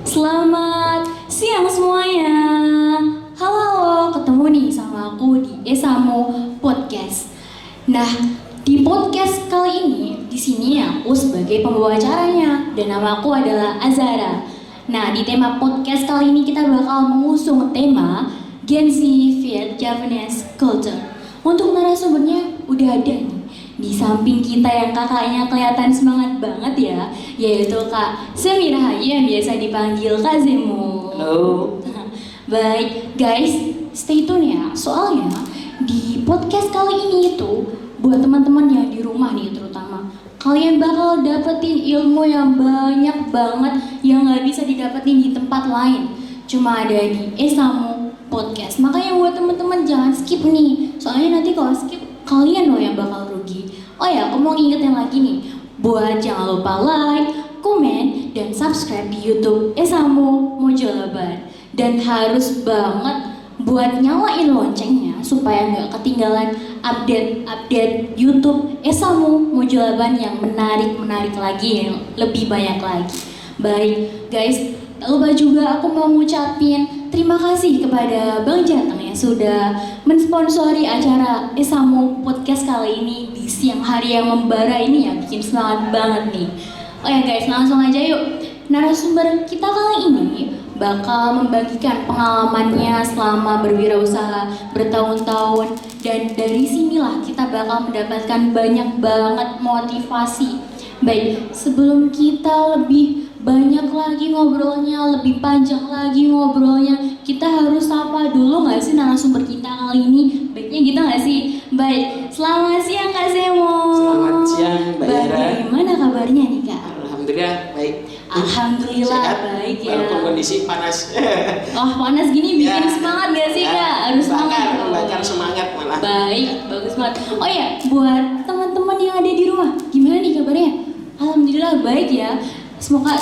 Selamat siang semuanya. Halo, ketemu nih sama aku di Esamo Podcast. Nah, di podcast kali ini, di sini aku sebagai pembawa acaranya dan nama aku adalah Azara. Nah, di tema podcast kali ini kita bakal mengusung tema Gen Z vs Japanese Culture. Untuk narasumbernya udah ada nih. Di samping kita yang kakaknya kelihatan semangat banget ya, yaitu Kak Semi Rahayu yang biasa dipanggil Kak Zemo. Halo. Baik, guys, stay tune ya. Soalnya di podcast kali ini itu buat teman-teman yang di rumah nih terutama, kalian bakal dapetin ilmu yang banyak banget yang nggak bisa didapetin di tempat lain. Cuma ada di Esamo Podcast. Makanya buat teman-teman jangan skip nih. Soalnya nanti kalau skip kalian loh yang bakal rugi. Oh ya, aku mau ngingetin lagi nih. Buat jangan lupa like, komen, dan subscribe di YouTube Esamo Mojolaban. Dan harus banget buat nyalain loncengnya supaya nggak ketinggalan update YouTube Esamo Mojolaban yang menarik lagi, yang lebih banyak lagi. Baik, guys, tak lupa juga aku mau ngucapin terima kasih kepada Bang Jateng yang sudah mensponsori acara Esamo Podcast kali ini di siang hari yang membara ini ya, bikin semangat banget nih. Oh ya guys, langsung aja yuk. Narasumber kita kali ini bakal membagikan pengalamannya selama berwirausaha bertahun-tahun, dan dari sinilah kita bakal mendapatkan banyak banget motivasi. Baik, sebelum kita lebih banyak lagi ngobrolnya, lebih panjang lagi ngobrolnya, kita harus sapa dulu nggak sih narasumber kita kali ini? Baiknya gitu nggak sih? Baik, selamat siang Kak Zemo. Selamat siang Mbak Yara. Bagaimana kabarnya nih Kak? Alhamdulillah baik. Alhamdulillah Sehat, baik ya. walaupun kondisi panas. Oh, panas gini bikin Ya. semangat gak sih Kak? Harus semangat. Bakar semangat malah. Baik, bagus banget. Oh ya, buat teman-teman yang ada di rumah, gimana nih kabarnya? Alhamdulillah baik ya. Semoga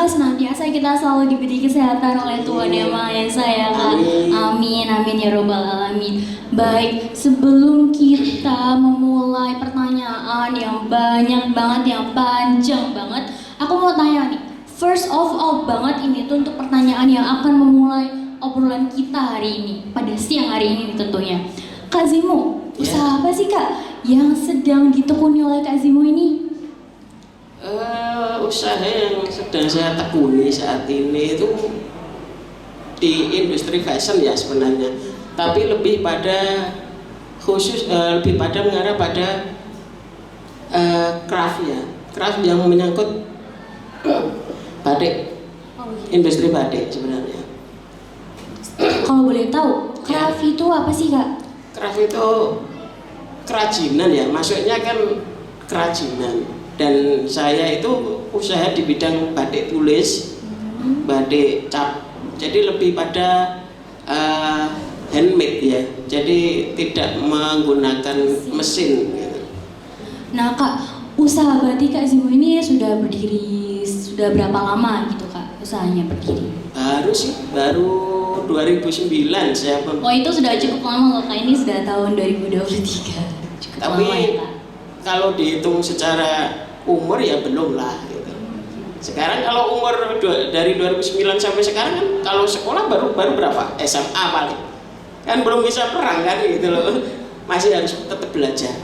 senantiasa kita selalu diberi kesehatan oleh Tuhan Yang Maha Esa ya Kak. Amin, amin ya robbal alamin. Baik, sebelum kita memulai pertanyaan yang banyak banget, yang panjang banget, aku mau tanya nih. First of all banget ini tuh untuk pertanyaan yang akan memulai obrolan kita hari ini, pada siang hari ini tentunya. Kak Zemo, usaha apa sih Kak yang sedang ditekuni oleh Kak Zemo ini? Usaha yang sedang saya tekuni saat ini itu di industri fashion ya sebenarnya, tapi lebih pada lebih pada mengarah pada craft ya, craft yang menyangkut batik, industri batik sebenarnya. Kalau boleh tahu, craft itu apa sih Kak? Craft itu kerajinan ya, maksudnya kan kerajinan. Dan saya itu usaha di bidang batik tulis, batik cap. Jadi lebih pada handmade ya. Jadi tidak menggunakan mesin gitu. Nah Kak, usaha batik Kak Zemo ini sudah berdiri sudah berapa lama gitu Kak usahanya berdiri? Baru 2009 saya. Oh itu sudah cukup lama loh Kak, ini sudah tahun 2023. Cukup Tapi lama ya Kak. kalau dihitung secara umur ya belum lah gitu. Sekarang kalau umur dari 2009 sampai sekarang kan, kalau sekolah baru berapa? SMA paling. Kan belum bisa perang kan gitu loh. Masih harus tetap belajar.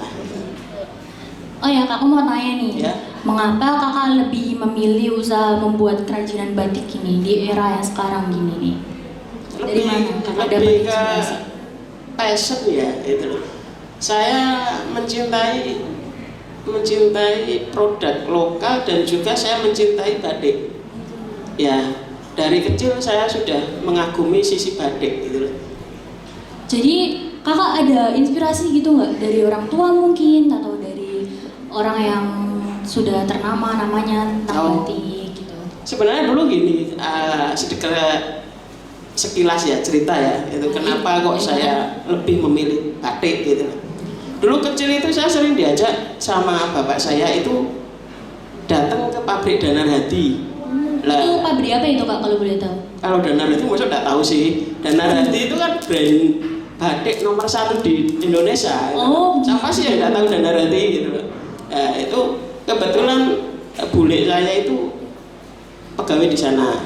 Oh ya Kak, aku mau tanya nih, Ya. mengapa Kakak lebih memilih usaha membuat kerajinan batik ini di era yang sekarang gini nih? Dari mana Kakak dapat lebih ke inspirasi? passion ya itu loh. Saya mencintai produk lokal dan juga saya mencintai batik. Ya, dari kecil saya sudah mengagumi sisi batik gitu loh. Jadi Kakak ada inspirasi gitu nggak dari orang tua mungkin, atau dari orang yang sudah ternama namanya tentang batik gitu? Sebenarnya dulu gini, sedikit sekilas ya cerita ya, itu kenapa kok saya lebih memilih batik gitu. Dulu kecil itu saya sering diajak sama bapak saya itu datang ke pabrik Danar Hadi. Itu pabrik apa itu Kak kalau boleh tahu? Kalau Danar itu maksudnya nggak tahu sih. Danar Hadi itu kan brand batik nomor 1 di Indonesia. Oh, siapa sih yang nggak tahu Danar Hadi gitu. Nah, itu kebetulan bule saya itu pegawai di sana.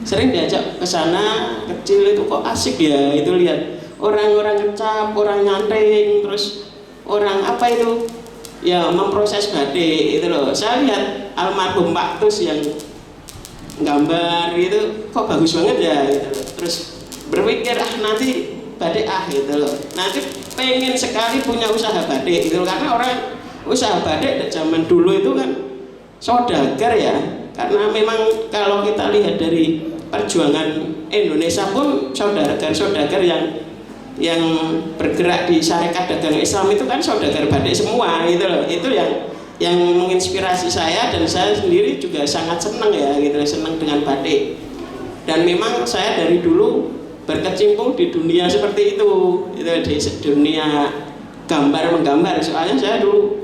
sering diajak ke sana kecil itu kok asik ya itu lihat orang-orang ngecap, orang nyanting, terus orang apa itu ya memproses batik itu loh. Saya lihat almarhum Pak Tus yang gambar itu kok bagus banget ya gitu loh. Terus berpikir nanti batik gitu loh, nanti pengen sekali punya usaha batik gitu loh. Karena orang usaha batik zaman dulu itu kan saudagar ya, karena memang kalau kita lihat dari perjuangan Indonesia pun saudagar yang bergerak di syarikat dagang Islam itu kan saudagar batik semua gitu loh. Itu yang menginspirasi saya, dan saya sendiri juga sangat senang ya gitu, senang dengan batik. Dan memang saya dari dulu berkecimpung di dunia seperti itu di dunia menggambar. Soalnya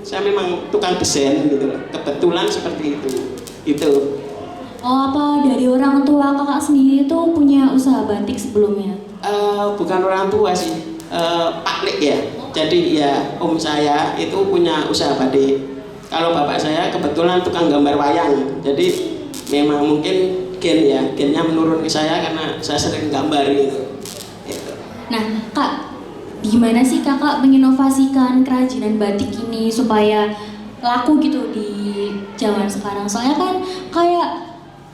saya memang tukang desain gitu loh, kebetulan seperti itu. Oh, apa dari orang tua kakak sendiri itu punya usaha batik sebelumnya? Bukan orang tua sih, paklik ya. Jadi ya om saya itu punya usaha batik. Kalau bapak saya kebetulan tukang gambar wayang. Jadi memang mungkin gennya menurun ke saya karena saya sering gambar gitu. Nah, Kak, gimana sih kakak menginovasikan kerajinan batik ini supaya laku gitu di zaman sekarang? Soalnya kan kayak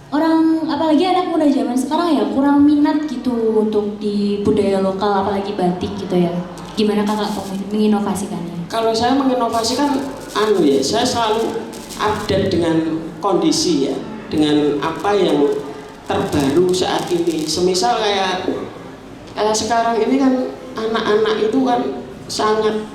orang, apalagi anak muda zaman sekarang ya kurang minat gitu untuk di budaya lokal, apalagi batik gitu ya. Gimana kakak menginovasikannya? Kalau saya menginovasikan saya selalu update dengan kondisi ya, dengan apa yang terbaru saat ini. Semisal kayak sekarang ini kan anak-anak itu kan sangat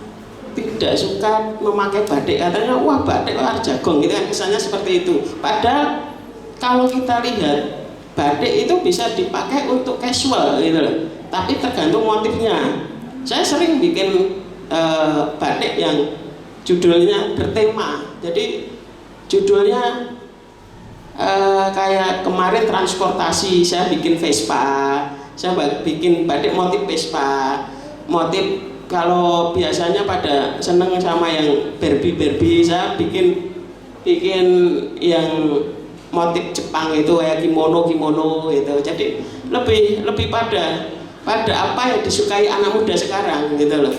tidak suka memakai batik, katanya wah batik Arjagong gitu kan, kesannya seperti itu. Padahal kalau kita lihat batik itu bisa dipakai untuk casual gitu loh, tapi tergantung motifnya. Saya sering bikin batik yang judulnya bertema. Jadi judulnya kayak kemarin transportasi, saya bikin Vespa, saya bikin batik motif Vespa, motif kalau biasanya pada seneng sama yang Barbie, saya bikin yang motif Jepang itu kayak kimono gitu. Jadi lebih pada apa yang disukai anak muda sekarang gitu loh.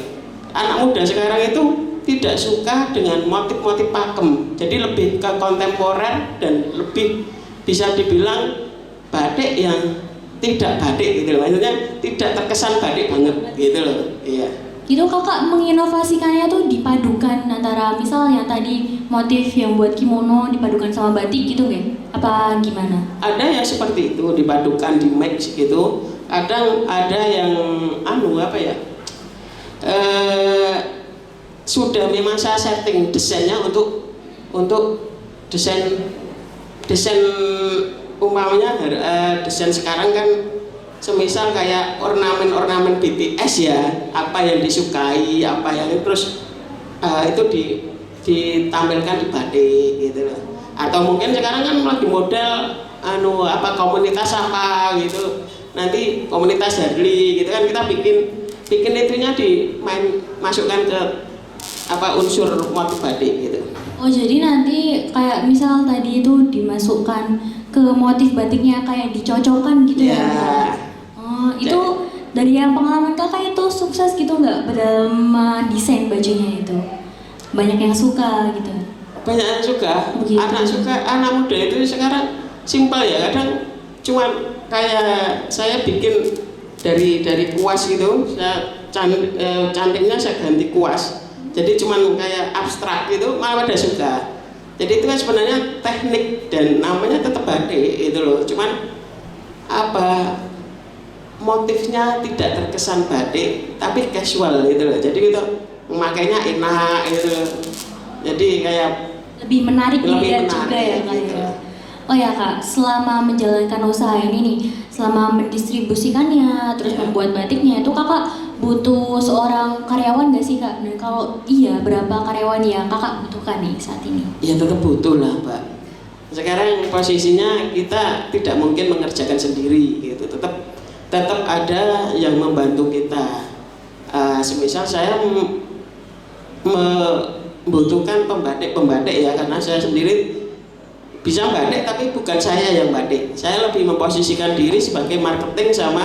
Anak muda sekarang itu tidak suka dengan motif-motif pakem, jadi lebih ke kontemporer dan lebih bisa dibilang batik yang tidak batik gitu loh. Maksudnya tidak terkesan batik banget gitu loh. Iya. Itu kakak menginovasikannya tuh dipadukan antara misalnya tadi motif yang buat kimono dipadukan sama batik gitu nggak? Apa gimana? Ada yang seperti itu dipadukan di mix gitu. Kadang ada yang sudah memang saya setting desainnya untuk desain umpamanya desain sekarang kan semisal kayak ornamen BTS ya, apa yang disukai, apa yang terus itu ditampilkan di batik gitu loh. Atau mungkin sekarang kan lagi model komunitas apa gitu, nanti komunitas Harley gitu kan, kita bikin itunya masukkan ke unsur motif batik gitu. Oh, jadi nanti kayak misal tadi itu dimasukkan ke motif batiknya kayak dicocokkan gitu ya? Oh, itu dari yang pengalaman kakak itu sukses gitu nggak dalam desain bajunya itu? Banyak yang suka gitu? Banyak yang suka. Begitu. Anak muda itu sekarang simpel ya, kadang cuman kayak saya bikin dari kuas gitu, saya cantiknya saya ganti kuas, jadi cuman kayak abstrak gitu, malah pada suka. Jadi itu kan sebenarnya teknik dan namanya tetap batik itu loh, cuman motifnya tidak terkesan batik tapi casual gitu loh, jadi gitu memakainya enak gitu, jadi kayak lebih menarik dilihat juga ya kak gitu. Oh ya kak, selama menjalankan usaha ini nih, selama mendistribusikannya, terus membuat batiknya, itu kakak butuh seorang karyawan gak sih kak? Dan kalau iya, berapa karyawan yang kakak butuhkan nih saat ini? Ya tetap butuh lah Pak. Sekarang posisinya kita tidak mungkin mengerjakan sendiri gitu, tetap ada yang membantu kita. Semisal saya membutuhkan pembatik ya, karena saya sendiri bisa batik tapi bukan saya yang batik. Saya lebih memposisikan diri sebagai marketing sama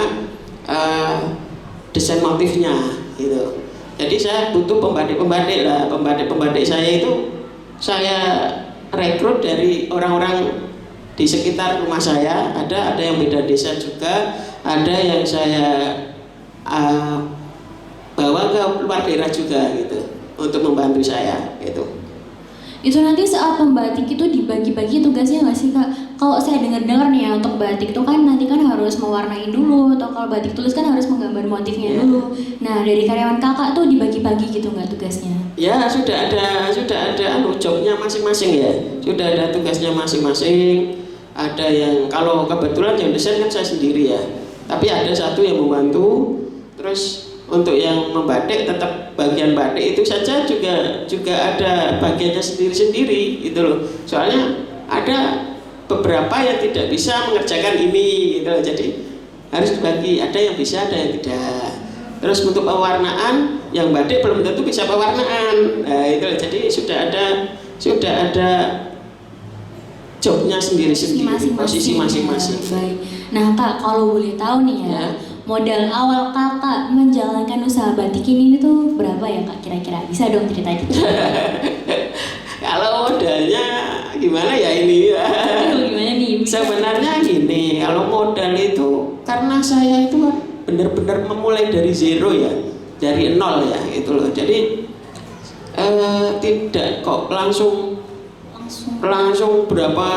desain motifnya gitu. Jadi saya butuh pembatik-pembatik lah. Pembatik-pembatik saya itu saya rekrut dari orang-orang di sekitar rumah saya. Ada yang beda desa juga, ada yang saya bawa ke luar daerah juga gitu untuk membantu saya gitu. Itu nanti saat membatik itu dibagi-bagi tugasnya nggak sih Kak? Kalau saya dengar-dengar nih ya, untuk batik itu kan nanti kan harus mewarnai dulu, atau kalau batik tulis kan harus menggambar motifnya dulu. Nah dari karyawan Kakak tuh dibagi-bagi gitu nggak tugasnya? Ya sudah ada jobnya masing-masing ya, sudah ada tugasnya masing-masing. Ada yang kalau kebetulan yang desain kan saya sendiri ya, tapi ada satu yang membantu. Terus untuk yang membatik tetap bagian batik itu saja juga ada bagiannya sendiri-sendiri gitu loh. Soalnya ada beberapa yang tidak bisa mengerjakan ini gitu loh. Jadi harus dibagi, ada yang bisa, ada yang tidak. Terus untuk pewarnaan, yang batik belum tentu bisa pewarnaan. Nah itu loh. Jadi sudah ada jobnya sendiri-sendiri, posisi masing-masing. Baik. Nah Kak, kalau boleh tahu nih ya, modal awal Kakak menjalankan usaha batik ini tuh berapa ya Kak kira-kira? Bisa dong cerita gitu. Kalau modalnya gimana ya ini? Gimana nih? Sebenarnya gini, kalau modal itu karena saya itu benar-benar memulai dari zero ya, dari nol ya gitu loh. Jadi tidak kok langsung berapa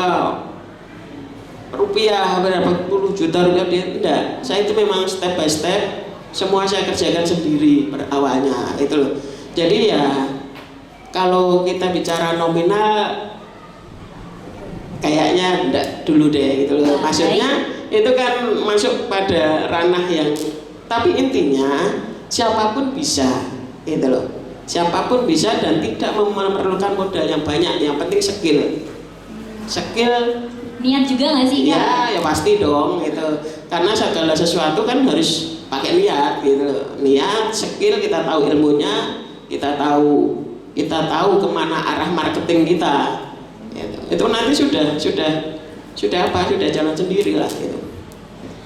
rupiah, berapa puluh juta rupiah, tidak. Saya itu memang step by step, semua saya kerjakan sendiri awalnya itu loh. Jadi ya kalau kita bicara nominal kayaknya enggak dulu deh gitu loh. Maksudnya itu kan masuk pada ranah yang, tapi intinya siapapun bisa gitu loh. Siapapun bisa dan tidak memerlukan modal yang banyak, yang penting skill. Niat juga nggak sih Kak? Ya pasti dong gitu. Karena segala sesuatu kan harus pakai niat gitu loh. Niat, skill, kita tahu ilmunya, kita tahu kemana arah marketing kita. Gitu. Itu nanti sudah jalan sendiri lah gitu.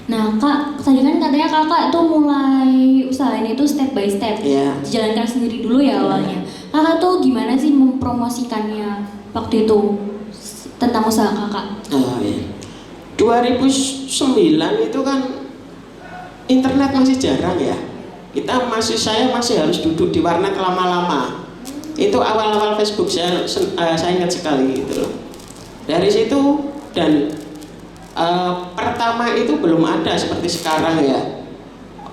Nah Kak, tadi kan katanya Kakak tuh mulai usaha ini tuh step by step, dijalankan sendiri dulu ya awalnya. Kakak tuh gimana sih mempromosikannya waktu itu tentang usaha Kakak? 2009 itu kan internet masih jarang ya. Saya masih harus duduk di warnet lama-lama. Itu awal-awal Facebook saya ingat sekali gitu loh. Dari situ dan pertama itu belum ada seperti sekarang ya,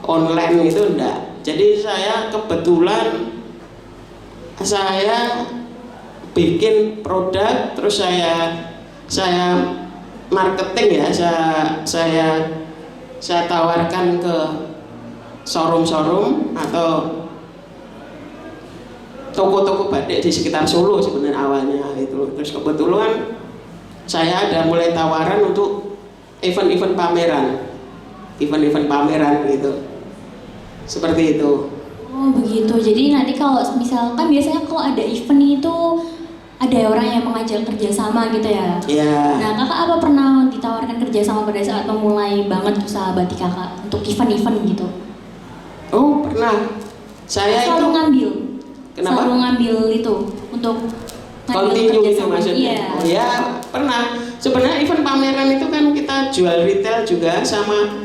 online itu enggak. Jadi saya kebetulan bikin produk, terus saya marketing ya, saya tawarkan ke showroom atau toko-toko batik di sekitar Solo sebenarnya awalnya itu. Terus kebetulan saya ada mulai tawaran untuk event-event pameran gitu, seperti itu. Oh begitu, jadi nanti kalau misalkan biasanya kalau ada event itu ada orang yang mengajak kerjasama gitu ya? Iya. Nah Kakak apa pernah ditawarkan kerjasama pada saat memulai banget usaha batik Kakak untuk event-event gitu? Oh pernah, saya selalu ngambil. Kenapa? Selalu ngambil itu untuk continue itu maksudnya. Iya. Oh ya pernah. Sebenarnya event pameran itu kan kita jual retail juga sama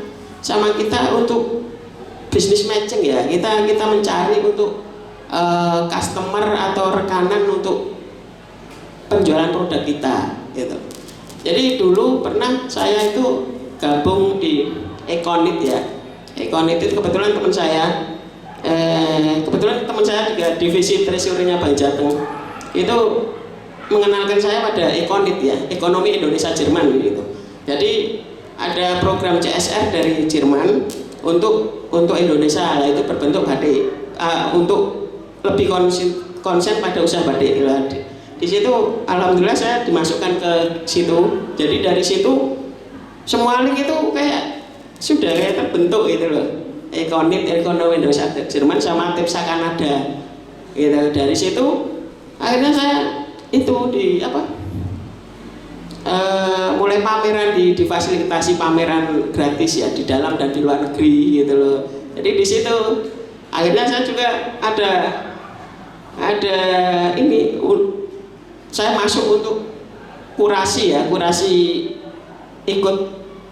kita untuk business matching ya. Kita mencari untuk customer atau rekanan untuk penjualan produk kita gitu. Jadi dulu pernah saya itu gabung di Econit ya. Econit itu kebetulan teman saya juga divisi treasury-nya Bank Jateng itu mengenalkan saya pada Econit ya, Ekonomi Indonesia Jerman gitu. Jadi ada program CSR dari Jerman untuk Indonesia, lah itu berbentuk batik, untuk lebih konsen pada usaha batik. Di situ alhamdulillah saya dimasukkan ke situ. Jadi dari situ semua link itu kayak sudah kayak terbentuk gitu loh. Econit, Ekonomi Indonesia Jerman sama TIPSA Kanada. Gitu. Dari situ akhirnya saya itu mulai pameran difasilitasi pameran gratis ya di dalam dan di luar negeri gitu loh. Jadi di situ akhirnya saya juga ada ini saya masuk untuk kurasi ikut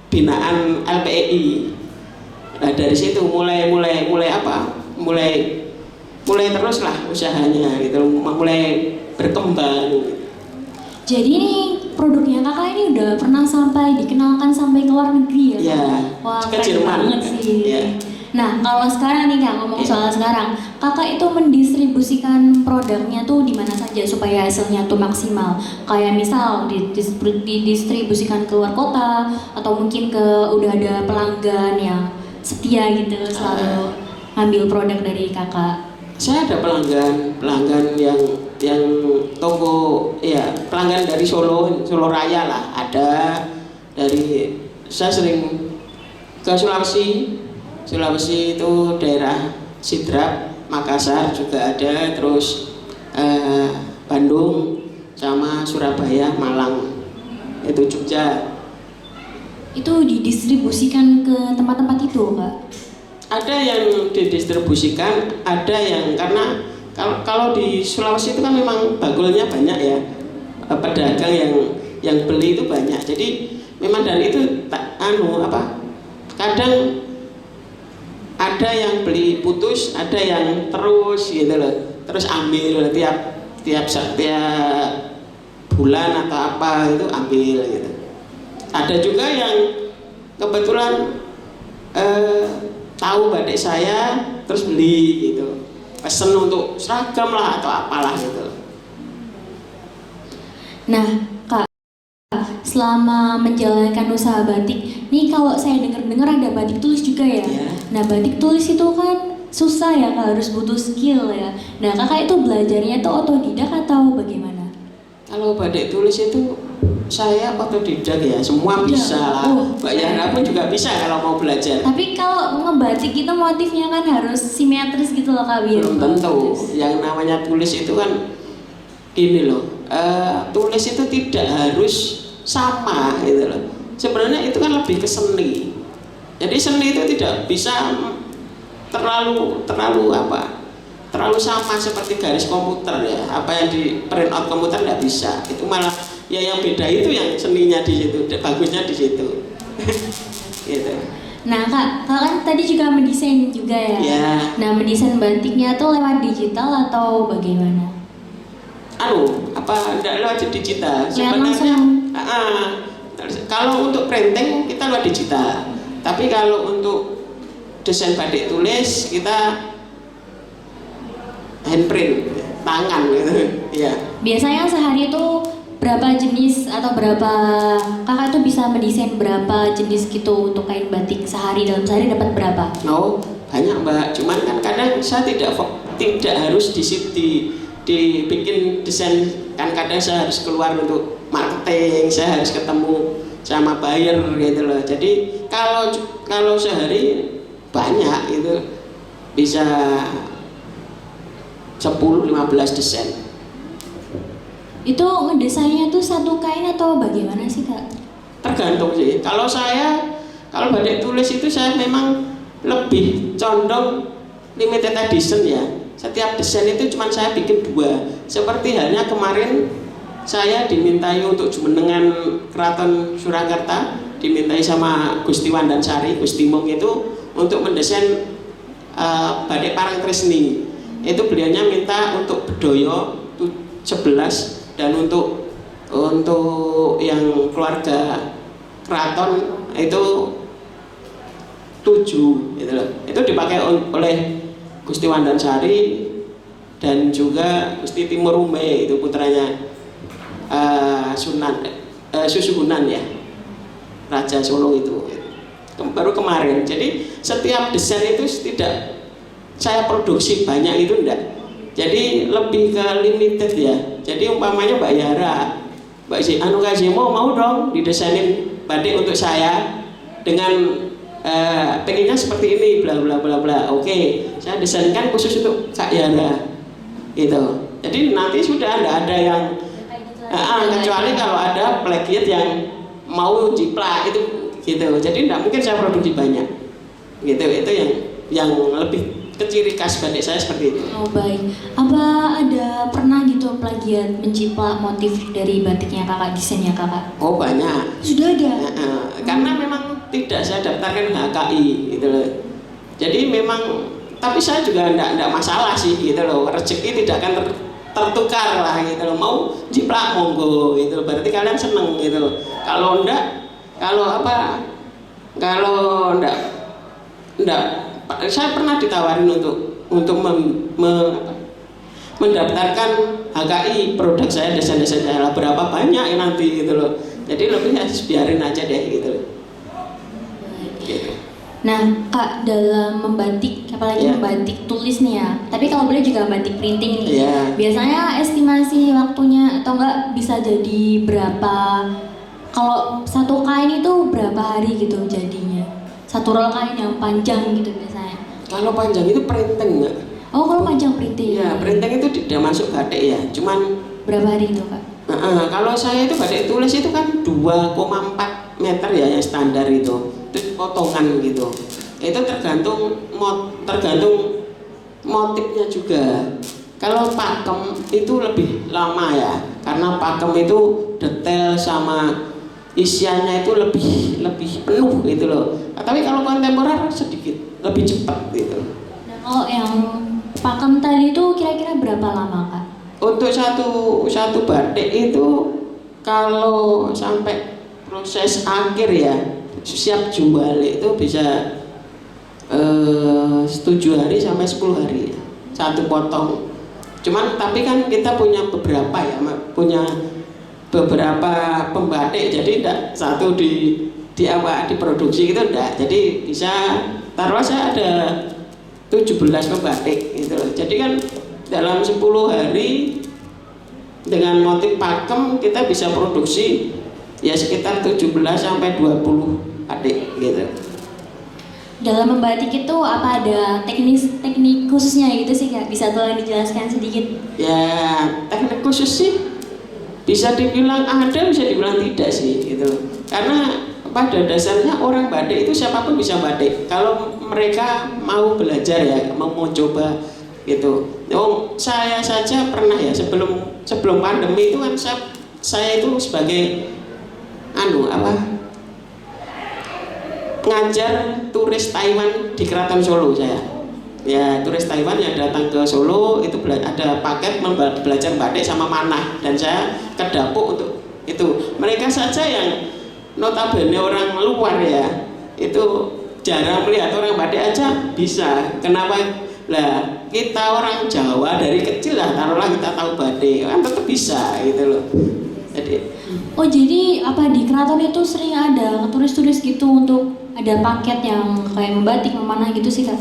binaan LPEI. Nah dari situ mulai terus lah usahanya gitu, mulai berkembang. Jadi ini produknya kakak ini udah pernah sampai dikenalkan sampai ke luar negeri ya? Ya, wah ke keren Jerman banget sih. ya. Nah kalau sekarang nih kak ngomong Ya. soal sekarang, kakak itu mendistribusikan produknya tuh di mana saja supaya hasilnya tuh maksimal. Kayak misal didistribusikan ke luar kota atau mungkin udah ada pelanggan yang setia gitu selalu ngambil produk dari kakak. Saya ada pelanggan yang toko ya, pelanggan dari Solo Raya lah, ada dari, saya sering ke Sulawesi itu daerah Sidrap, Makassar juga ada, terus Bandung sama Surabaya, Malang, itu Jogja. Itu didistribusikan ke tempat-tempat itu kak? Ada yang didistribusikan, ada yang karena kalau di Sulawesi itu kan memang bagulnya banyak ya, pedagang yang beli itu banyak. Jadi memang dan itu kadang ada yang beli putus, ada yang terus gitu loh, terus ambil tiap bulan atau apa itu ambil gitu. Ada juga yang kebetulan tahu batik saya terus beli gitu, pesen untuk seragam lah atau apalah gitu. Nah kak, selama menjalankan usaha batik, nih kalau saya dengar ada batik tulis juga ya? Ya. Nah batik tulis itu kan susah ya kak, harus butuh skill ya. Nah kakak itu belajarnya itu otodidak atau bagaimana? Kalau batik tulis itu saya otodidak ya, semua bisa lah. Mbak Yana pun juga bisa kalau mau belajar. Tapi kalau ngebatik itu motifnya kan harus simetris gitu loh kak, biar Belum tentu. Yang namanya tulis itu kan gini loh, tulis itu tidak harus sama gitu loh. Sebenarnya itu kan lebih ke seni. Jadi seni itu tidak bisa terlalu sama seperti garis komputer ya. Apa yang di print out komputer nggak bisa. Itu malah ya yang beda itu yang seninya di situ, bagusnya di situ. Gitu. Nah kak kan tadi juga mendesain juga ya? Ya. Nah mendesain batiknya tuh lewat digital atau bagaimana? Enggak lewat digital. Ya, Sebenarnya kalau untuk printing kita lewat digital. Tapi kalau untuk desain batik tulis kita handprint, tangan gitu. Ya. Biasanya sehari itu berapa jenis atau berapa kakak tuh bisa mendesain berapa jenis gitu untuk kain batik dalam sehari dapat berapa? Oh banyak mbak, cuman kan kadang saya tidak harus dibikin desain, kan kadang saya harus keluar untuk marketing, saya harus ketemu sama buyer gitu loh. Jadi kalau sehari banyak itu bisa 10-15 desain. Itu ngedesainnya tuh satu kain atau bagaimana sih kak? Tergantung sih. Kalau batik tulis itu saya memang lebih condong limited edition ya. Setiap desain itu cuma saya bikin 2. Seperti halnya kemarin saya dimintai untuk Jumenengan Keraton Surakarta, dimintai sama Gusti Wandansari, Gusti Mung itu untuk mendesain batik Parangtresni. Itu beliaunya minta untuk bedoyo 11 dan untuk yang keluarga keraton itu 7 gitu loh. Itu dipakai oleh Gusti Wandansari dan juga Gusti Timurume, itu putranya Susuhunan ya, Raja Solo itu baru kemarin. Jadi setiap desain itu tidak saya produksi banyak itu enggak. Jadi lebih ke limited ya. Jadi umpamanya Mbak Yara, Mbak Kazimo mau dong didesainin batik untuk saya dengan pengennya seperti ini, bla bla bla bla. Oke, saya desainkan khusus untuk Kak Yara, gitu. Jadi nanti sudah ada yang kecuali kalau ada plagiat yang mau jiplak itu gitu. Jadi tidak mungkin saya produksi banyak. Gitu, itu yang lebih ciri khas batik saya seperti itu. Oh baik. Apa ada pernah gitu plagiat menciplak motif dari batiknya kakak, desainnya kakak? Oh banyak. Sudah ada. Karena memang tidak saya daftarkan HKI gitu loh. Jadi memang, tapi saya juga enggak masalah sih gitu loh. Rezeki tidak akan tertukar lah gitu loh. Mau jiplak monggo gitu loh. Berarti kalian seneng gitu loh. Kalau enggak, kalau enggak, saya pernah ditawarin untuk mendaftarkan HKI produk saya, desain-desain saya, berapa banyak nanti gitu loh. Jadi lebih biarin aja deh gitu loh. Gitu. Nah kak, dalam membatik, apalagi membatik tulis nih ya, tapi kalau boleh juga batik printing nih, biasanya estimasi waktunya atau enggak bisa jadi berapa? Kalau satu kain itu berapa hari gitu jadinya? Satu roll kain yang panjang gitu biasanya. Kalau panjang itu printing enggak? Oh kalau panjang printing? Ya printing itu tidak masuk batik ya, cuman berapa hari itu kak? Kalau saya itu batik tulis itu kan 2,4 meter ya yang standar itu potongan gitu. Itu tergantung motifnya juga. Kalau pakem itu lebih lama ya, karena pakem itu detail sama isiannya itu lebih penuh gitu loh. Tapi kalau kontemporer sedikit lebih cepat gitu. Nah kalau yang pakem tadi itu kira-kira berapa lama kak? Untuk satu batik itu kalau sampai proses akhir ya siap jual itu bisa 7 hari sampai 10 hari satu potong. Cuman tapi kan kita punya beberapa pembatik, jadi tidak satu diproduksi gitu enggak. Jadi bisa taruh saya ada 17 pembatik gitu loh. Jadi kan dalam 10 hari dengan motif pakem kita bisa produksi ya sekitar 17 sampai 20 batik gitu. Dalam membatik itu apa ada teknik khususnya gitu sih kak? Bisa tolong dijelaskan sedikit? Ya teknik khusus sih bisa dibilang ada, bisa dibilang tidak sih gitu. Karena pada dasarnya orang batik itu siapapun bisa batik. Kalau mereka mau belajar ya, mau coba gitu. Saya saja pernah ya sebelum pandemi itu kan saya itu sebagai ngajar turis Taiwan di Keraton Solo saya. Ya turis Taiwan yang datang ke Solo itu ada paket belajar batik sama manah dan saya kedapuk untuk itu. Mereka saja yang notabene orang luar ya itu jarang melihat orang batik aja bisa. Kenapa? Lah kita orang Jawa dari kecil lah taruhlah kita tahu batik kan tetap bisa gitu loh. Jadi apa di keraton itu sering ada turis-turis gitu untuk ada paket yang kayak membatik memanah gitu sih kak?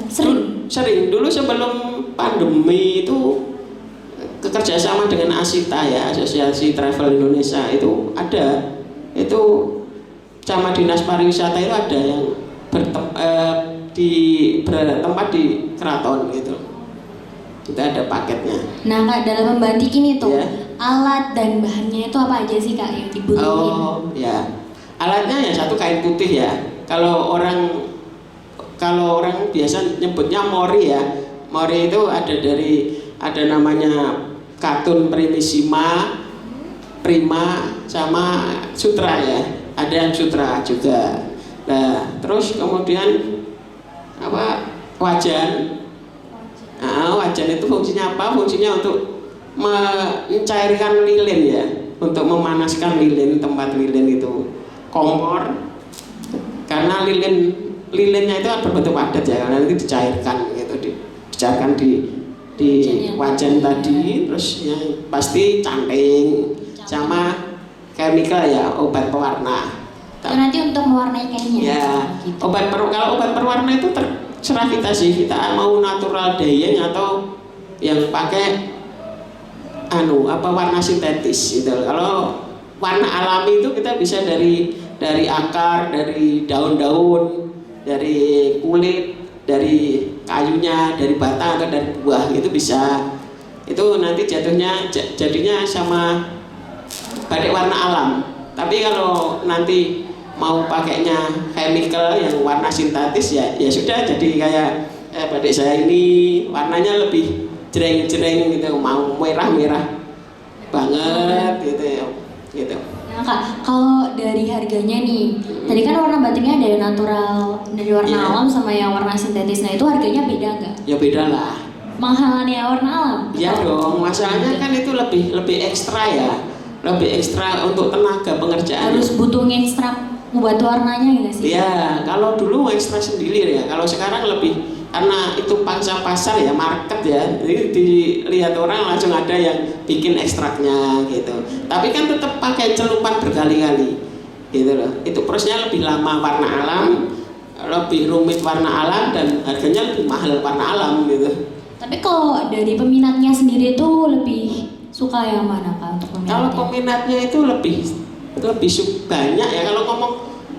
Sering dulu sebelum pandemi itu kerja sama dengan Asita ya, Asosiasi Travel Indonesia itu ada, itu sama Dinas Pariwisata itu ada yang bertempat di keraton gitu. Kita ada paketnya. Nah kak, dalam membatik ini tuh alat dan bahannya itu apa aja sih kak yang dibutuhin? Oh ya, alatnya ya satu kain putih ya. Kalau orang biasa nyebutnya mori ya. Mori itu ada namanya katun primissima, prima sama sutra ya. Ada yang sutra juga. Nah, terus kemudian wajan. Nah, wajan itu fungsinya apa? Fungsinya untuk mencairkan lilin ya, untuk memanaskan lilin, tempat lilin itu. Kompor, karena lilinnya itu berbentuk padat ya, karena nanti dicairkan gitu, dicairkan di wajan tadi, terus yang pasti canting sama chemical ya, obat pewarna. Nanti untuk mewarnai kainnya. Ya, gitu. Kalau obat pewarna itu terserah kita sih, kita mau natural dyeing atau yang pakai warna sintetis gitu. Kalau warna alami itu kita bisa dari akar, dari daun-daun, dari kulit, dari kayunya, dari batang atau dari buah itu bisa. Itu nanti jadinya sama batik warna alam. Tapi kalau nanti mau pakainya chemical yang warna sintetis ya sudah jadi kayak batik saya ini warnanya lebih jreng-jreng gitu, mau merah-merah banget gitu. Nah Kak, kalau dari harganya nih, tadi kan warna batiknya ada yang natural dari warna Iya. alam sama yang warna sintetis. Nah itu harganya beda nggak? Ya beda lah. Mahalannya warna alam? Ya dong, masalahnya kan itu lebih ekstra ya, lebih ekstra untuk tenaga pengerjaan. Harus butuh ngekstrak buat warnanya nggak sih? Ya, kalau dulu ekstra sendiri ya, kalau sekarang lebih karena itu pangsa pasar ya, market ya, jadi dilihat orang langsung ada yang bikin ekstraknya gitu. Tapi kan tetap pakai celupan berkali-kali gitu loh. Itu prosesnya lebih lama warna alam, lebih rumit warna alam, dan harganya lebih mahal warna alam gitu. Tapi kalau dari peminatnya sendiri tuh lebih suka yang mana Kak untuk peminatnya? Kalau peminatnya itu lebih banyak ya, kalau ngomong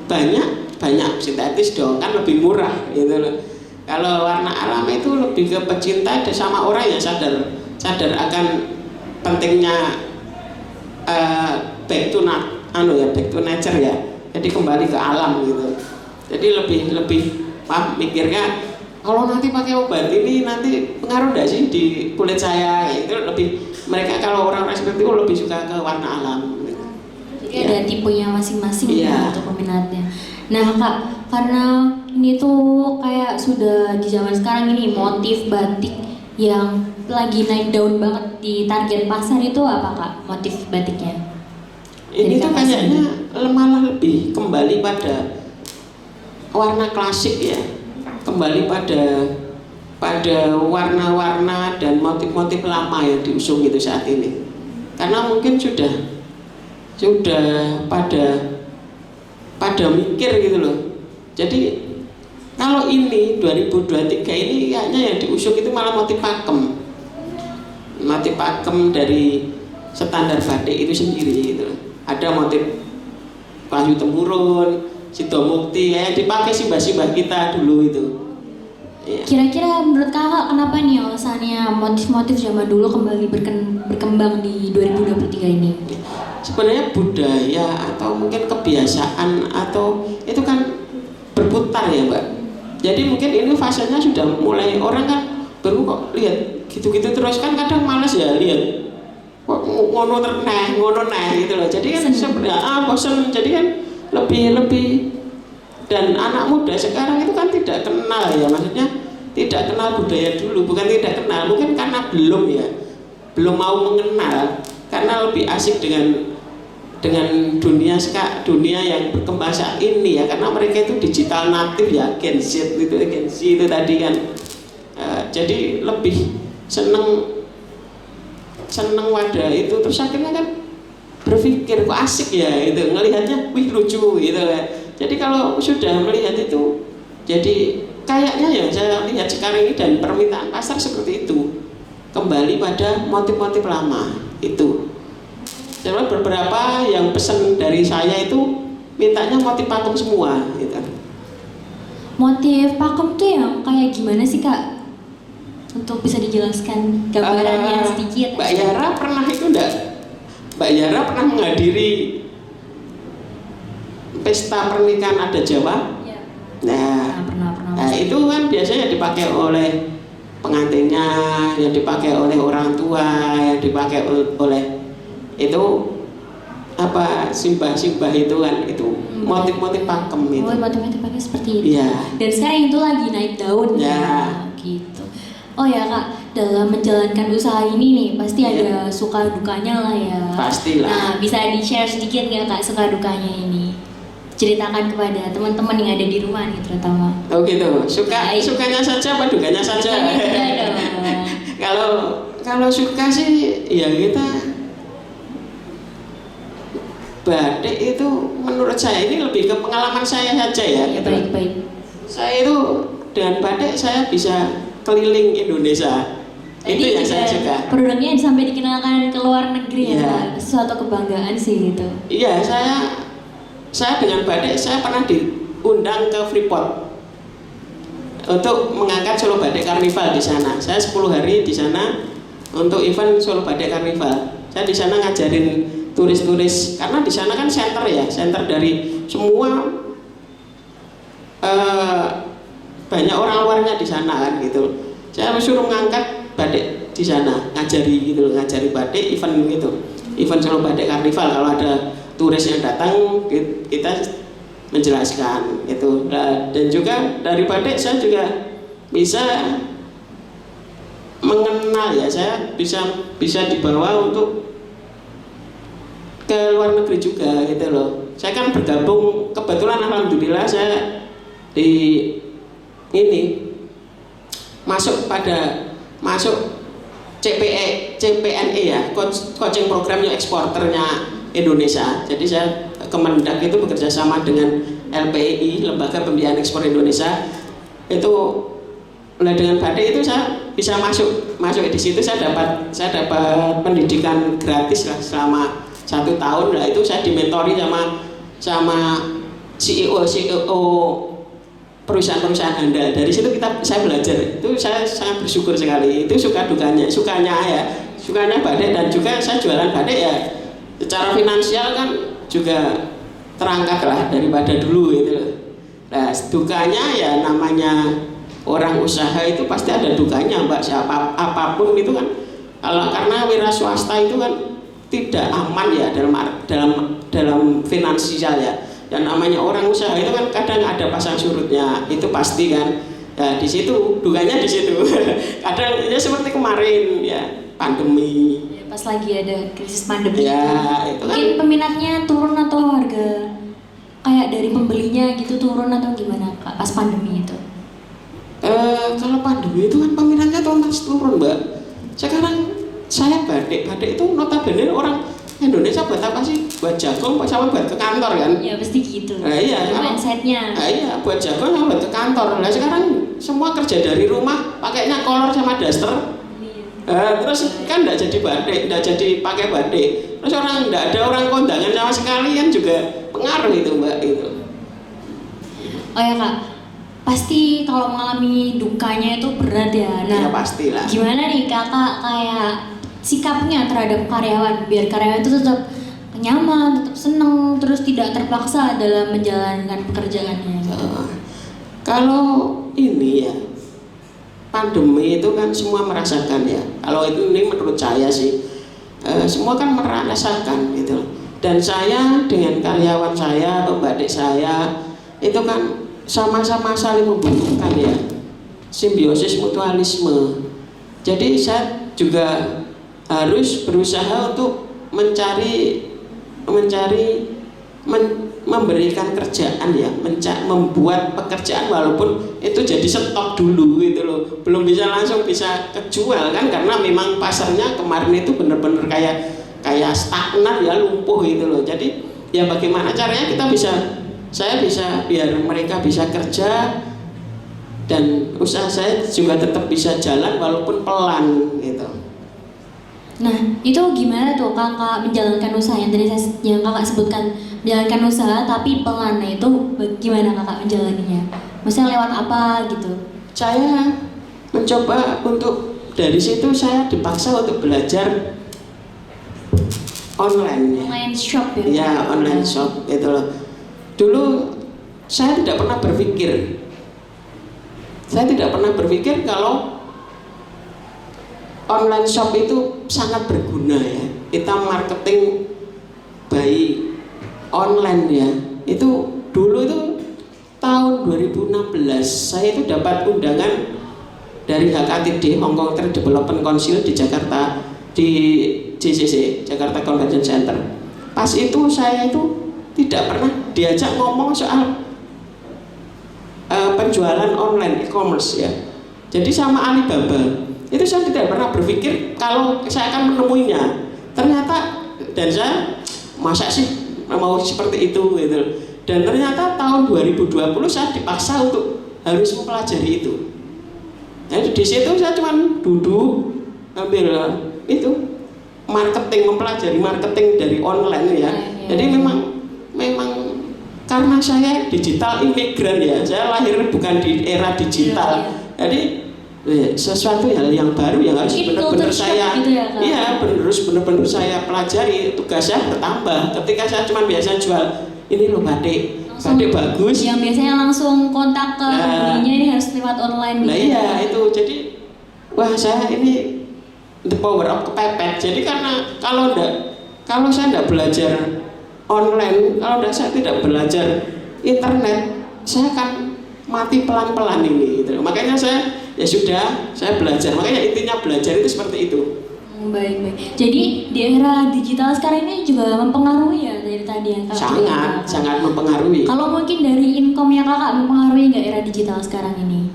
banyak sintetis dong, kan lebih murah gitu loh. Kalau warna alam itu lebih ke pecinta sama orang yang sadar akan pentingnya back to nature ya. Jadi kembali ke alam gitu. Jadi lebih mikirnya kalau nanti pakai obat ini nanti pengaruh enggak sih di kulit saya, itu lebih mereka kalau orang seperti itu lebih suka ke warna alam gitu. Jadi ada tipenya masing-masing Iya. untuk peminatnya. Nah Kak, karena ini tuh kayak sudah di zaman sekarang ini motif batik yang lagi naik daun banget di target pasar itu apa Kak motif batiknya? Ini Dari tuh Kakak kayaknya malah lebih kembali pada warna klasik ya, kembali pada warna-warna dan motif-motif lama yang diusung itu saat ini. Karena mungkin sudah pada mikir gitu loh. Jadi kalau ini 2023 ini kayaknya yang diusung itu malah motif pakem dari standar batik itu sendiri gitu loh. Ada motif Wahyu Temurun, Sidomukti yang dipakai simbah-simbah kita dulu itu. Iya. Kira-kira menurut Kakak kenapa nih alasannya motif-motif zaman dulu kembali berkembang di 2023 ini? Sebenarnya budaya atau mungkin kebiasaan atau itu kan berputar ya Mbak. Jadi mungkin ini fasenya sudah mulai, orang kan baru kok lihat gitu-gitu terus kan kadang malas ya lihat kok ngono gitu loh. Jadi kan sebenarnya bosan, jadi kan lebih dan anak muda sekarang itu kan tidak kenal ya, maksudnya tidak kenal budaya dulu, bukan tidak kenal, mungkin karena belum mau mengenal, karena lebih asik dengan dunia yang berkembang saat ini ya, karena mereka itu digital native ya, Gen Z itu tadi kan. Jadi lebih seneng wadah itu, terus akhirnya kan berpikir kok asik ya itu, ngelihatnya wih lucu gitu kan. Jadi kalau sudah melihat itu, jadi kayaknya yang saya lihat sekarang ini dan permintaan pasar seperti itu, kembali pada motif-motif lama itu. Jadi beberapa yang pesan dari saya itu mintanya motif pakem semua gitu. Motif pakem tuh yang kayak gimana sih Kak? Untuk bisa dijelaskan gambarannya sedikit. Mbak Yara pernah itu enggak? Mbak Yara pernah menghadiri pesta pernikahan adat Jawa? Ya. Nah, Pernah. itu kan biasanya dipakai oleh pengantinnya, yang dipakai oleh orang tua, yang dipakai oleh itu apa simbah-simbah itu kan, itu motif-motif pakem itu. Motif-motif pakai seperti itu. Iya. Dan sekarang itu lagi naik daun Ya. gitu. Oh ya Kak, dalam menjalankan usaha ini nih pasti ada suka dukanya lah ya. Pastilah. Nah, bisa di-share sedikit nggak Kak suka dukanya ini? Ceritakan kepada teman-teman yang ada di rumah nih terutama. Oh gitu. Sukanya saja apa dukanya saja? Dukanya juga dong. Kalau suka sih ya kita batik itu menurut saya ini lebih ke pengalaman saya saja ya. Ya, Gitu. baik. Saya itu dengan batik saya bisa keliling Indonesia. Itu yang saya suka. Produknya sampai dikenalkan ke luar negeri Iya. ya Kak. Suatu kebanggaan sih gitu. Iya, saya dengan batik saya pernah diundang ke Freeport untuk mengangkat Solo Batik Karnival di sana. Saya 10 hari di sana untuk event Solo Batik Karnival. Saya di sana ngajarin turis-turis, karena di sana kan center ya, center dari semua banyak orang luarnya di sana kan gitu. Saya suruh ngangkat batik di sana, ngajari gitu, ngajari batik event gitu, event Solo Batik Karnival. Kalau ada turis yang datang kita menjelaskan itu. Nah, dan juga dari batik saya juga bisa mengenal ya, saya bisa dibawa untuk ke luar negeri juga gitu loh. Saya kan bergabung, kebetulan alhamdulillah saya di ini masuk CPNE ya, coaching program new exporternya Indonesia. Jadi saya Kemendak itu bekerja sama dengan LPI, Lembaga Pembiayaan Ekspor Indonesia. Itu dengan batik itu saya bisa masuk di situ. Saya dapat pendidikan gratis lah selama 1 tahun. Lah itu saya dimentori sama CEO perusahaan-perusahaan handal. Dari situ saya belajar. Itu saya sangat bersyukur sekali. Itu sukanya batik, dan juga saya jualan batik ya. Secara finansial kan juga terangkat lah daripada dulu itu. Nah, dukanya ya namanya orang usaha itu pasti ada dukanya, Mbak. Apapun itu kan, karena wira swasta itu kan tidak aman ya dalam finansial ya. Dan namanya orang usaha itu kan kadang ada pasang surutnya, itu pasti kan. Ya di situ dukanya di situ. Kadang ya seperti kemarin ya, pandemi. Ya, pas lagi ada krisis pandemi ya, itu kan. Mungkin peminatnya turun atau harga kayak dari pembelinya gitu turun atau gimana Kak pas pandemi itu? Kalau pandemi itu kan peminatnya otomatis turun, Mbak. Sekarang saya batik itu notabene orang Indonesia buat apa sih? Buat jagung sama buat ke kantor kan? Ya pasti gitu. Nah, iya, mindsetnya. Nah, iya, buat jagung sama buat ke kantor. Nah sekarang semua kerja dari rumah, pakainya kolor sama daster. Terus kan tidak jadi batik, tidak jadi pakai batik. Terus tidak ada orang kondangan sama sekali kan juga pengaruh itu, Mbak itu. Oh ya Kak, pasti kalau mengalami dukanya itu berat ya. Nah, ya pastilah. Gimana nih Kakak kayak sikapnya terhadap karyawan biar karyawan itu tetap nyaman, tetap senang, terus tidak terpaksa dalam menjalankan pekerjaannya? Kalau ini ya, pandemi itu kan semua merasakan ya. Kalau ini menurut saya sih, semua kan merasakan gitu. Dan saya dengan karyawan saya, pembatik saya, itu kan sama-sama saling membutuhkan ya, simbiosis mutualisme. Jadi saya juga harus berusaha untuk memberikan kerjaan ya, membuat pekerjaan walaupun itu jadi stok dulu gitu loh, belum bisa langsung bisa kejual kan, karena memang pasarnya kemarin itu benar-benar kayak stagnan ya, lumpuh gitu loh. Jadi ya bagaimana caranya saya bisa biar mereka bisa kerja dan usaha saya juga tetap bisa jalan walaupun pelan gitu. Nah, itu gimana tuh Kakak menjalankan usaha yang tadi yang Kakak sebutkan, menjalankan usaha tapi pelan? Nah, itu gimana Kakak menjalaninya? Maksudnya lewat apa gitu? Saya mencoba untuk dari situ saya dipaksa untuk belajar online ya. Online shop ya? Ya, online shop gitu loh. Dulu saya tidak pernah berpikir kalau online shop itu sangat berguna ya. Kita marketing by online ya. Itu dulu itu tahun 2016 saya itu dapat undangan dari HKTD, Hong Kong Trade Development Council di Jakarta, di JCC, Jakarta Convention Center. Pas itu saya itu tidak pernah diajak ngomong soal penjualan online e-commerce ya. Jadi sama Alibaba itu saya tidak pernah berpikir kalau saya akan menemuinya. Ternyata, dan saya masa sih mau seperti itu gitu. Dan ternyata tahun 2020 saya dipaksa untuk harus mempelajari itu. Jadi di situ saya cuma duduk ambil itu mempelajari marketing dari online ya. Jadi memang karena saya digital imigran ya, saya lahir bukan di era digital. Jadi sesuatu hal yang baru yang harus Mungkin benar-benar culture shock saya gitu ya, Kak? iya harus benar-benar saya pelajari, tugas saya bertambah. Ketika saya cuma biasa jual ini loh batik bagus, yang biasanya langsung kontak ke pembelinya, ini harus lewat online nah gitu. iya itu jadi wah saya ini the power of kepepet. Jadi karena kalau saya tidak belajar online, kalau saya tidak belajar internet, saya akan mati pelan-pelan ini gitu. Makanya saya saya belajar. Makanya intinya belajar itu seperti itu. Baik. Jadi di era digital sekarang ini juga mempengaruhi ya dari tadi yang kakak sangat mempengaruhi. Kalau mungkin dari income-nya kakak mempengaruhi nggak era digital sekarang ini?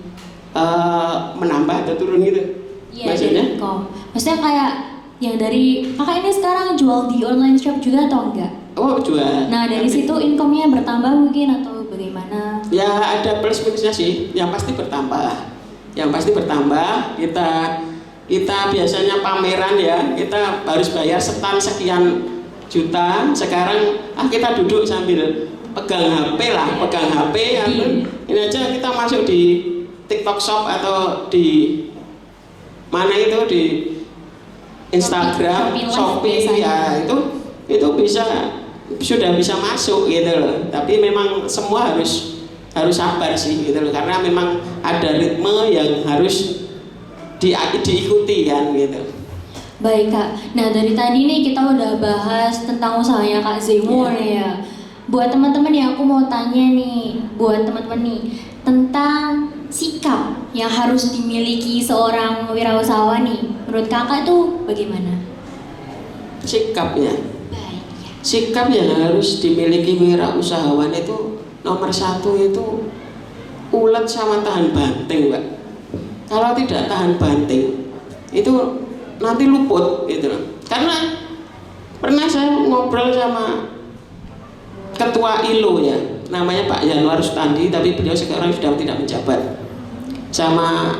Menambah atau turun gitu? Iya, dari income. Maksudnya kayak yang dari kakak ini sekarang jual di online shop juga atau enggak? Oh, jual. Nah, dari situ income-nya bertambah mungkin atau bagaimana? Ya, ada plus minusnya sih. Yang pasti bertambah. Kita biasanya pameran ya, kita harus bayar setan sekian juta. Sekarang kita duduk sambil pegang HP. Ini aja kita masuk di TikTok Shop atau di mana itu di Instagram, Shopee ya itu sudah bisa masuk gitu loh. Tapi memang semua harus sabar sih gitu loh, karena memang ada ritme yang harus diikuti kan gitu. Baik Kak, nah dari tadi nih kita udah bahas tentang usahanya Kak Zemo nih ya. Buat teman-teman yang aku mau tanya nih, tentang sikap yang harus dimiliki seorang wirausahawan nih, menurut kakak itu bagaimana? Sikapnya? Baik. Sikap yang harus dimiliki wirausahawan itu nomor satu itu ulet sama tahan banting, Mbak. Kalau tidak tahan banting itu nanti luput gitu. Karena pernah saya ngobrol sama ketua ILO ya, namanya Pak Yanwar Sutandi, tapi beliau sekarang sudah tidak menjabat. Sama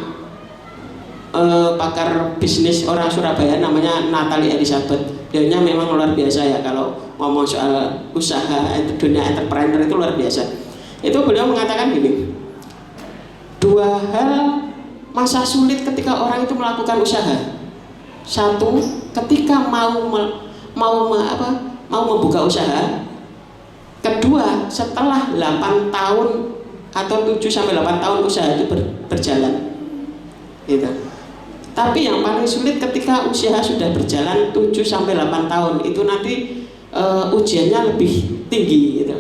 pakar bisnis orang Surabaya namanya Natalie Elizabeth. Beliaunya memang luar biasa ya kalau ngomong soal usaha dunia entrepreneur itu luar biasa. Itu beliau mengatakan gini, dua hal masa sulit ketika orang itu melakukan usaha. Satu, ketika mau membuka usaha. Kedua, setelah 8 tahun atau 7 sampai 8 tahun usaha itu berjalan. Gitu. Tapi yang paling sulit ketika usaha sudah berjalan 7 sampai 8 tahun itu nanti ujiannya lebih tinggi gitu.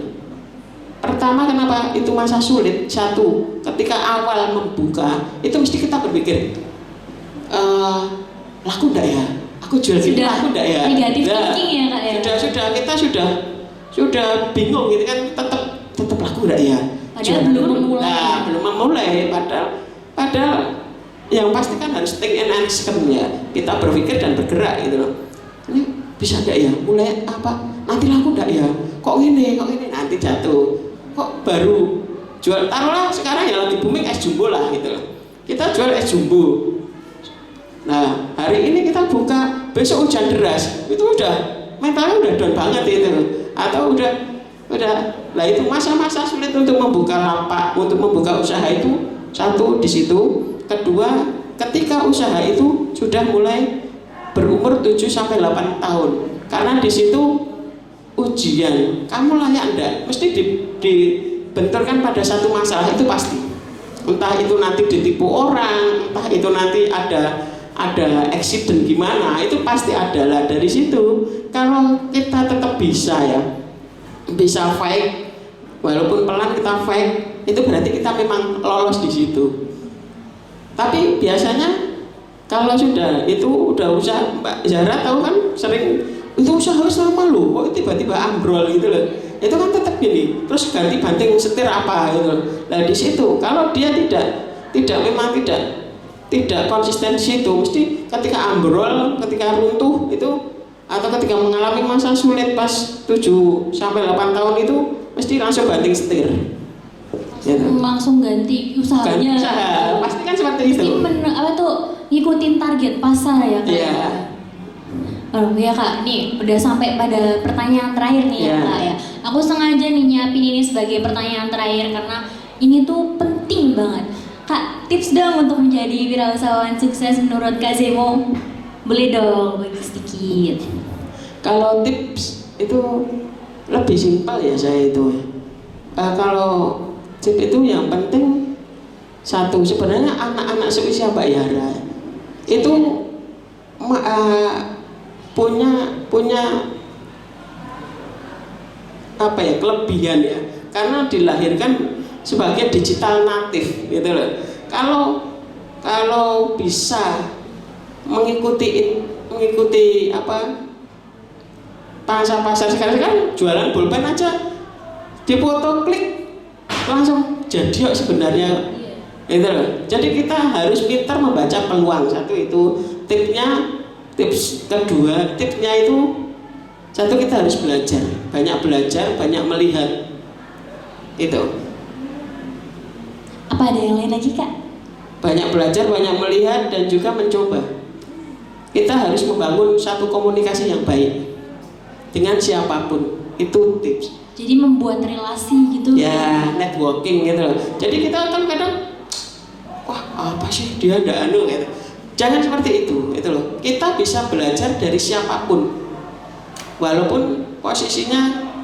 Pertama, kenapa itu masa sulit? Satu, ketika awal membuka itu mesti kita berpikir laku enggak ya? Aku jual gitu laku enggak ya? Negatif thinking ya Kak ya? Sudah bingung gitu kan, tetap laku enggak ya? Padahal belum memulai. Padahal yang pasti kan harus think and action ya. Kita berpikir dan bergerak gitu loh. Ini bisa enggak ya? Mulai apa? Nanti laku enggak ya? Kok ini nanti jatuh. Kok baru jual, taruhlah sekarang yang lagi booming es jumbo lah gitu loh. Kita jual es jumbo. Nah, hari ini kita buka, besok hujan deras. Itu udah mentalnya udah down banget itu. Atau udah lah itu masa-masa sulit untuk membuka lapak, untuk membuka usaha itu. Satu di situ. Kedua, ketika usaha itu sudah mulai berumur 7 sampai 8 tahun. Karena di situ ujian, kamu layak enggak? Mesti dibenturkan pada satu masalah itu pasti. Entah itu nanti ditipu orang, entah itu nanti ada accident gimana, itu pasti adalah dari situ. Kalau kita tetap bisa fight, walaupun pelan kita fight, itu berarti kita memang lolos di situ. Tapi biasanya kalau sudah usaha, Mbak Zara tahu kan sering itu usaha lama loh, kok tiba-tiba ambrol gitu loh. Itu kan tetap gini, terus ganti banting setir apa gitu loh. Nah di situ kalau dia tidak konsisten di situ, mesti ketika ambrol, ketika runtuh itu, atau ketika mengalami masa sulit pas 7 sampai 8 tahun itu mesti langsung banting setir. Langsung ganti usahanya. Usaha, pasti kan seperti itu. Ngikutin target pasar ya Kak. Iya. Ya Kak, nih udah sampai pada pertanyaan terakhir nih ya Kak ya. Aku sengaja nih nyiapin ini sebagai pertanyaan terakhir karena ini tuh penting banget. Kak, tips dong untuk menjadi wirausahawan sukses menurut Kak Zemo. Boleh dong bagi sedikit. Kalau tips itu lebih simpel ya saya itu. Kalau tips itu yang penting satu, sebenarnya anak-anak seusia Mbak Yara itu punya apa ya, kelebihan ya, karena dilahirkan sebagai digital native gitu loh. Kalau bisa mengikuti apa pasar sekarang kan jualan pulpen aja dipoto klik langsung jadi kok sebenarnya itu loh. Jadi kita harus pintar membaca peluang, satu itu tipsnya. Tips kedua, tipsnya itu satu, kita harus belajar, banyak melihat itu. Apa ada yang lain lagi Kak? Banyak belajar, banyak melihat, dan juga mencoba. Kita harus membangun satu komunikasi yang baik dengan siapapun, itu tips. Jadi membuat relasi gitu Ya, networking gitu loh. Jadi kita kan kadang, wah apa sih dia ada anu gitu. Jangan seperti itu loh. Kita bisa belajar dari siapapun, walaupun posisinya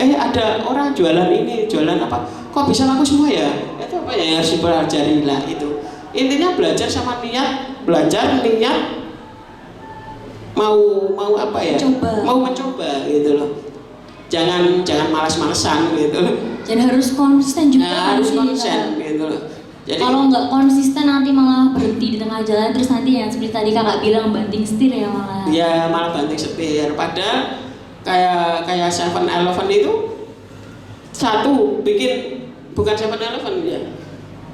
ada orang jualan ini, jualan apa, kok bisa laku semua ya? Itu apa ya yang harus dipelajari lah itu. Intinya belajar sama niat, mau apa ya? Mau mencoba gitu loh. Jangan malas-malesan gitu loh. Dan harus konsisten juga. Nah, harus konsisten gitu loh. Jadi, kalau nggak konsisten nanti malah berhenti di tengah jalan, terus nanti yang seperti tadi kakak bilang banting setir ya malah. Ya malah banting setir. Padahal kayak 7-Eleven itu satu bikin, bukan 7-Eleven ya.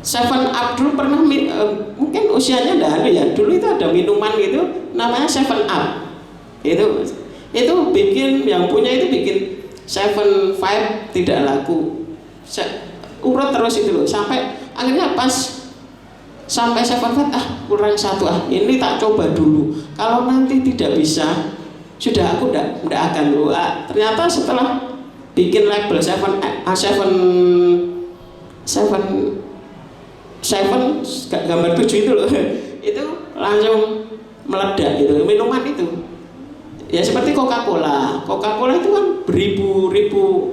7-Up dulu pernah mungkin usianya dah ya. Dulu itu ada minuman gitu namanya 7-Up. Itu bikin, yang punya itu bikin 7-5 tidak laku. Urut terus itu loh, sampai akhirnya pas sampai 7-5 kurang satu, ini tak coba dulu, kalau nanti tidak bisa sudah aku ndak akan luar. Ternyata setelah bikin label 7 gambar 7 itu loh, itu langsung meledak gitu minuman itu. Ya seperti Coca-Cola itu kan beribu-ribu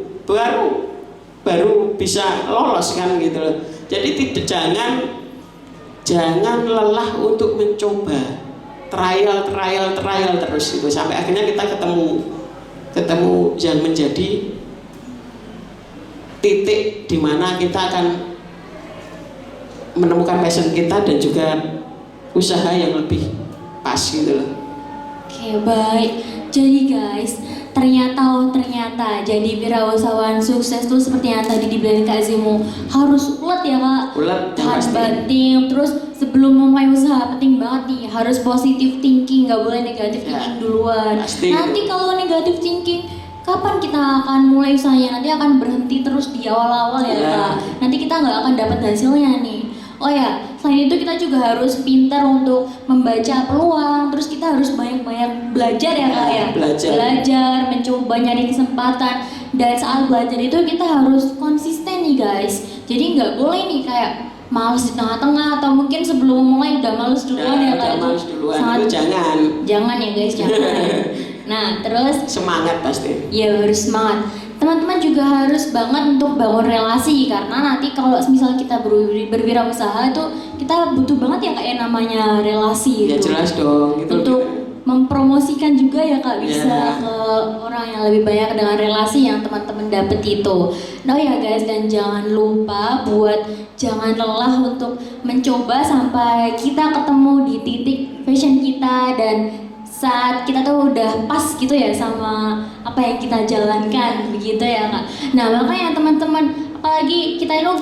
baru bisa lolos kan gitu loh. Jadi jangan lelah untuk mencoba, trial terus gitu, sampai akhirnya kita ketemu yang menjadi titik di mana kita akan menemukan passion kita dan juga usaha yang lebih pas gitu loh. Oke, baik. Jadi guys, ternyata jadi wirausahawan sukses tuh seperti yang tadi dibilang Kak Zemo, harus ulet ya Kak. Harus banting. Terus sebelum memulai usaha penting banget nih, harus positive thinking, nggak boleh negative thinking duluan. Nanti kalau negative thinking, kapan kita akan mulai usahanya? Nanti akan berhenti terus di awal-awal ya Kak. Nanti kita nggak akan dapat hasilnya nih. Oh ya, selain itu kita juga harus pintar untuk membaca peluang. Terus kita harus banyak-banyak belajar ya Kak ya. Belajar, mencoba nyari kesempatan. Dan saat belajar itu kita harus konsisten nih guys. Jadi nggak boleh nih kayak males di tengah-tengah, atau mungkin sebelum mulai udah males duluan ya Kak. Itu jangan ya guys, jangan. Nah terus semangat pasti. Ya harus semangat. Teman-teman juga harus banget untuk bangun relasi, karena nanti kalau misalnya kita berwirausaha itu kita butuh banget ya kayak namanya relasi. Ya gitu. jelas dong. Gitu. Untuk mempromosikan juga ya Kak, bisa ke orang yang lebih banyak dengan relasi yang teman-teman dapet itu. Nah ya guys, dan jangan lupa jangan lelah untuk mencoba sampai kita ketemu di titik passion kita, dan saat kita tuh udah pas gitu ya sama apa yang kita jalankan begitu ya Kak. Nah makanya teman-teman, apalagi kita itu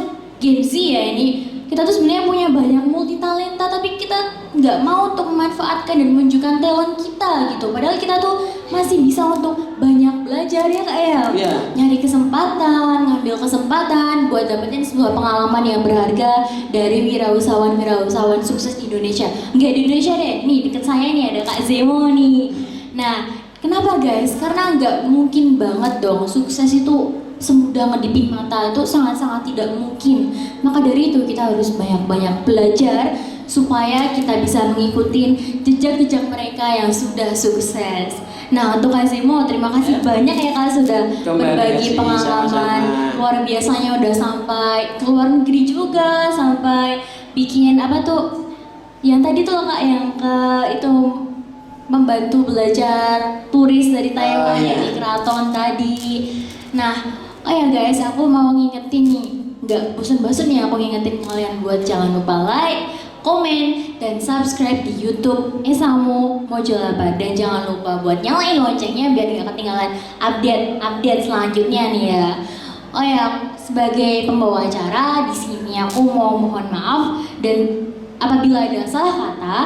Gen Z ya ini, kita tuh sebenarnya punya banyak multi talenta, tapi kita nggak mau untuk memanfaatkan dan menunjukkan talent kita gitu. Padahal kita tuh masih bisa untuk banyak belajar ya Kak ya. Nyari kesempatan, ngambil kesempatan buat dapetin sebuah pengalaman yang berharga dari wirausahawan sukses di Indonesia. Nggak di Indonesia deh, nih deket saya nih ada Kak Zemo nih. Nah kenapa guys? Karena nggak mungkin banget dong sukses itu semudah ngedipin mata itu sangat-sangat tidak mungkin. Maka dari itu kita harus banyak-banyak belajar supaya kita bisa mengikuti jejak-jejak mereka yang sudah sukses. Nah, untuk Kak Zemo, terima kasih banyak ya Kak sudah berbagi pengalaman. Sama-sama. Luar biasanya udah sampai ke luar negeri juga, sampai bikin apa tuh yang tadi tuh Kak yang ke itu membantu belajar turis dari Taiwan yang di keraton tadi. Nah, oh ya guys, aku mau ngingetin nih, nggak bosan-bosan nih aku ngingetin kalian buat jangan lupa like, komen, dan subscribe di YouTube Esamu Mojolaba, dan jangan lupa buat nyalain loncengnya biar nggak ketinggalan update selanjutnya nih ya. Oh ya, sebagai pembawa acara di sini aku mau mohon maaf, dan apabila ada salah kata,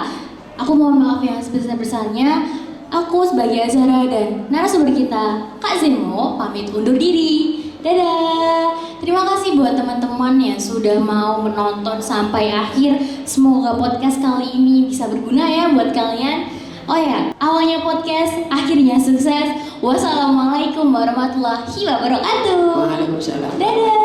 aku mohon maaf yang sebesar-besarnya. Aku sebagai Azara dan narasumber kita, Kak Zemo, pamit undur diri. Dadah! Terima kasih buat teman-teman yang sudah mau menonton sampai akhir. Semoga podcast kali ini bisa berguna ya buat kalian. Oh ya, awalnya podcast, akhirnya sukses. Wassalamualaikum warahmatullahi wabarakatuh. Waalaikumsalam. Dadah!